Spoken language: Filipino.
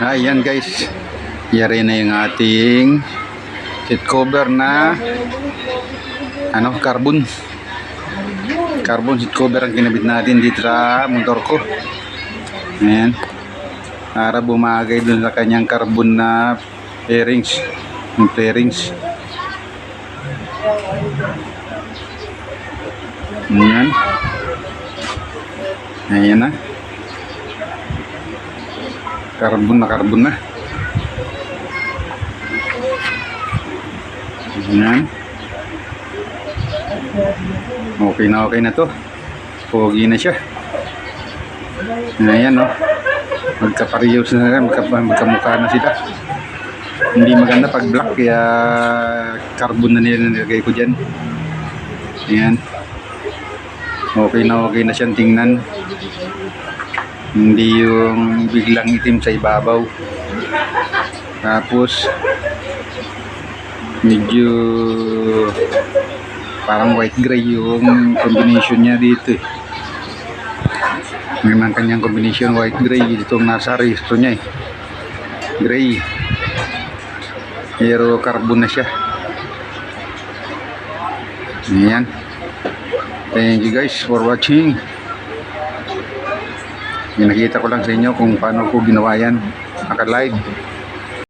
Ayan guys, yari na yung ating seat cover na carbon seat cover ang kinabit natin dito sa motor ko. Ayan, para bumagay dun sa kanyang carbon na fairings, yung fairings. Ayan, ayan na, carbon na. Ayan, okay na to, pogi na siya. Ayan o, magkaparehas na, magkamukha na sila. Hindi maganda pag black, kaya carbon na nilagay ko dyan. Ayan, okay na siyang tingnan, hindi yung biglang itim sa ibabaw. Tapos medyo parang white gray yung combination niya dito eh. Ngayon kanyang combination white gray, itong nasa rehistro niya eh, gray, pero carbon na siya. Ayan, thank you guys for watching. Nakita ko lang sa inyo kung paano ko ginawa yan, naka live.